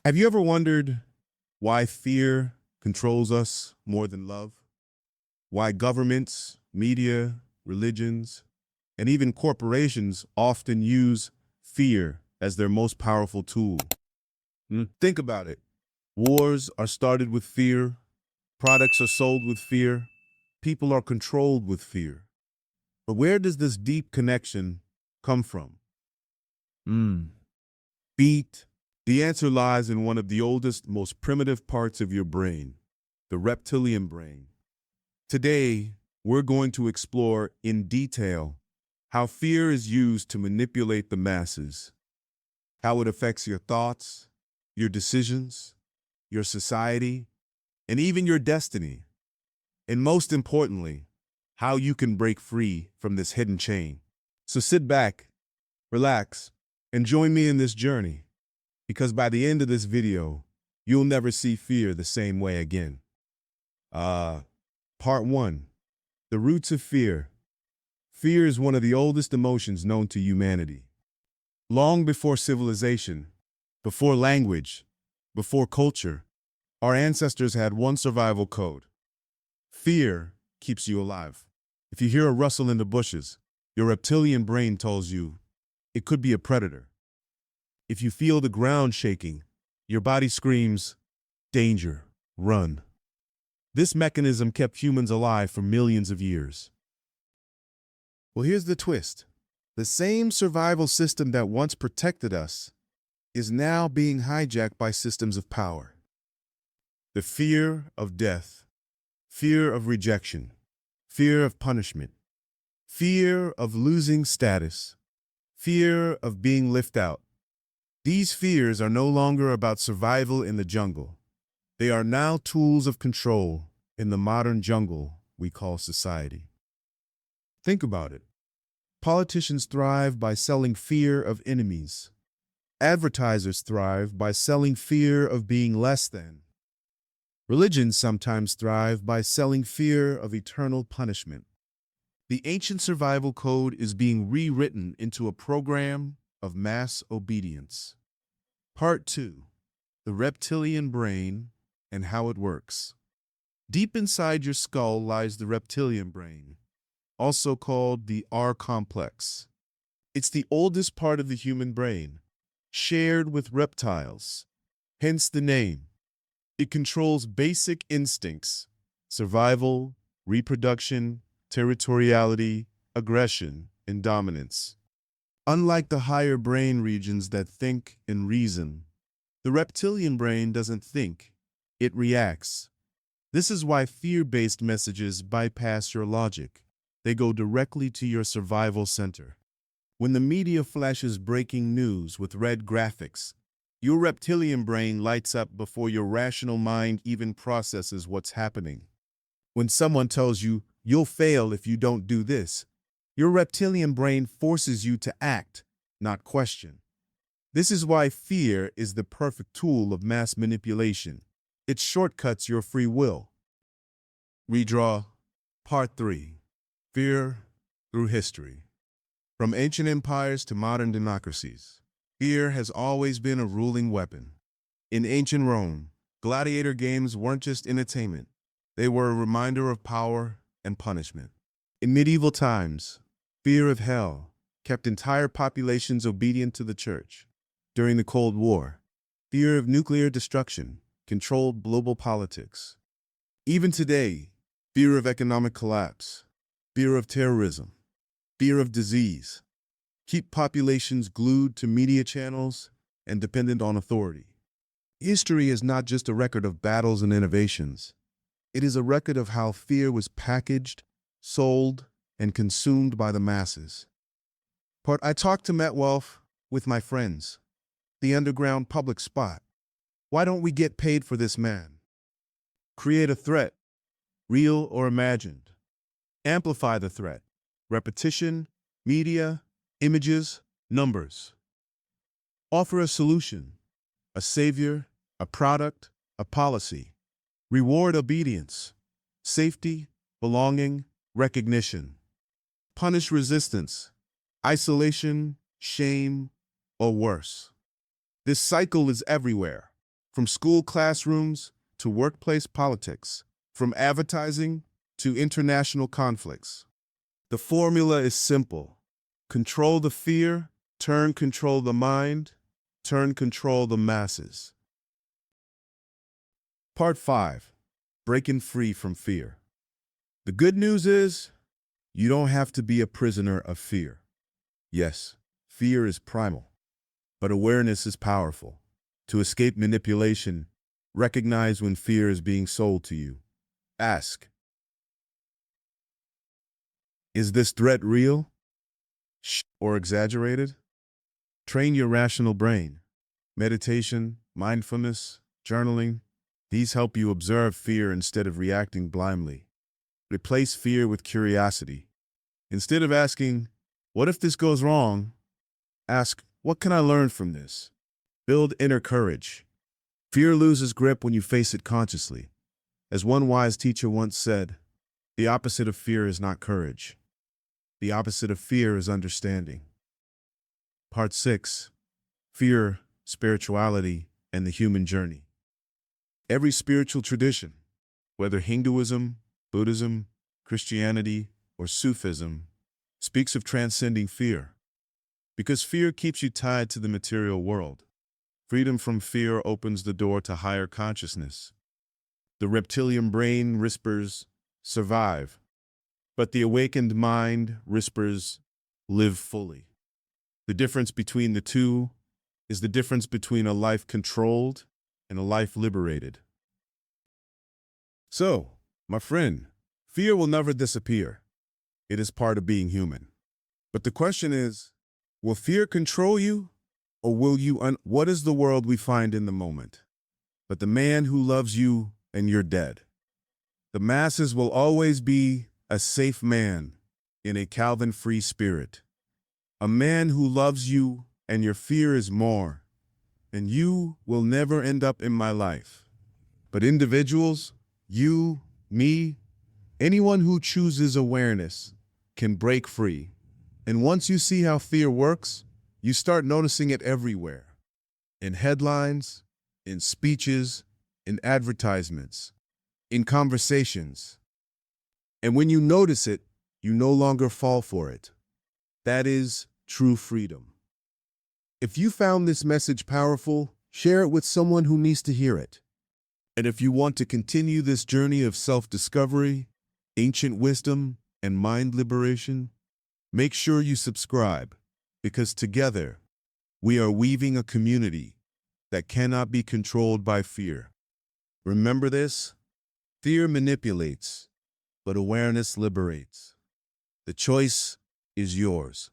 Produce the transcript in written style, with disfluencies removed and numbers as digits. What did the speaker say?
Have you ever wondered why fear controls us more than love? Why governments, media, religions, and even corporations often use fear as their most powerful tool? Think about it. Wars are started with fear, products are sold with fear, people are controlled with fear. But where does this deep connection come from? Beat. The answer lies in one of the oldest, most primitive parts of your brain, the reptilian brain. Today, we're going to explore in detail how fear is used to manipulate the masses, how it affects your thoughts, your decisions, your society, and even your destiny. And most importantly, how you can break free from this hidden chain. So sit back, relax, and join me in this journey, because by the end of this video, you'll never see fear the same way again. Part 1. The roots of fear. Fear is one of the oldest emotions known to humanity. Long before civilization, before language, before culture, our ancestors had one survival code. Fear keeps you alive. If you hear a rustle in the bushes, your reptilian brain tells you it could be a predator. If you feel the ground shaking, your body screams, danger, run. This mechanism kept humans alive for millions of years. Well, here's the twist. The same survival system that once protected us is now being hijacked by systems of power. The fear of death, fear of rejection, fear of punishment, fear of losing status, fear of being left out. These fears are no longer about survival in the jungle. They are now tools of control in the modern jungle we call society. Think about it. Politicians thrive by selling fear of enemies. Advertisers thrive by selling fear of being less than. Religions sometimes thrive by selling fear of eternal punishment. The ancient survival code is being rewritten into a program of mass obedience. Part 2. The reptilian brain and how it works. Deep inside your skull lies the reptilian brain, also called the R complex. It's the oldest part of the human brain, shared with reptiles, hence the name. It controls basic instincts: survival, reproduction, territoriality, aggression, and dominance. Unlike the higher brain regions that think and reason, the reptilian brain doesn't think, it reacts. This is why fear-based messages bypass your logic. They go directly to your survival center. When the media flashes breaking news with red graphics, your reptilian brain lights up before your rational mind even processes what's happening. When someone tells you, you'll fail if you don't do this, your reptilian brain forces you to act, not question. This is why fear is the perfect tool of mass manipulation. It shortcuts your free will. Redraw. Part 3. Fear through history. From ancient empires to modern democracies, fear has always been a ruling weapon. In ancient Rome, gladiator games weren't just entertainment. They were a reminder of power and punishment. In medieval times, fear of hell kept entire populations obedient to the church. During the Cold War, fear of nuclear destruction controlled global politics. Even today, fear of economic collapse, fear of terrorism, fear of disease keep populations glued to media channels and dependent on authority. History is not just a record of battles and innovations. It is a record of how fear was packaged, sold, and consumed by the masses. But I talked to Met Wealth with my friends. The underground public spot. Why don't we get paid for this, man? Create a threat, real or imagined. Amplify the threat. Repetition, media, images, numbers. Offer a solution, a savior, a product, a policy. Reward obedience, safety, belonging, recognition. Punish resistance, isolation, shame, or worse. This cycle is everywhere. From school classrooms to workplace politics, from advertising to international conflicts. The formula is simple. Control the fear, control the mind, control the masses. Part 5. Breaking free from fear. The good news is, you don't have to be a prisoner of fear. Yes, fear is primal, but awareness is powerful. To escape manipulation, recognize when fear is being sold to you. Ask, is this threat real? Or exaggerated? Train your rational brain. Meditation, mindfulness, journaling, these help you observe fear instead of reacting blindly. Replace fear with curiosity. Instead of asking, what if this goes wrong? Ask, what can I learn from this? Build inner courage. Fear loses grip when you face it consciously. As one wise teacher once said, the opposite of fear is not courage. The opposite of fear is understanding. Part 6. Fear, Spirituality, and the Human Journey. Every spiritual tradition, whether Hinduism, Buddhism, Christianity, or Sufism, speaks of transcending fear. Because fear keeps you tied to the material world. Freedom from fear opens the door to higher consciousness. The reptilian brain whispers, survive. But the awakened mind whispers, live fully. The difference between the two is the difference between a life controlled and a life liberated. So, my friend, fear will never disappear. It is part of being human. But the question is, will fear control you, or will you what is the world we find in the moment? But the man who loves you and you're dead. The masses will always be a safe man in a Calvin-free spirit. A man who loves you and your fear is more, and you will never end up in my life. But individuals, you, me, anyone who chooses awareness can break free. And once you see how fear works, you start noticing it everywhere. In headlines, in speeches, in advertisements, in conversations. And when you notice it, you no longer fall for it. That is true freedom. If you found this message powerful, share it with someone who needs to hear it. And if you want to continue this journey of self-discovery, ancient wisdom, and mind liberation, make sure you subscribe, because together, we are weaving a community that cannot be controlled by fear. Remember this? Fear manipulates, but awareness liberates. The choice is yours.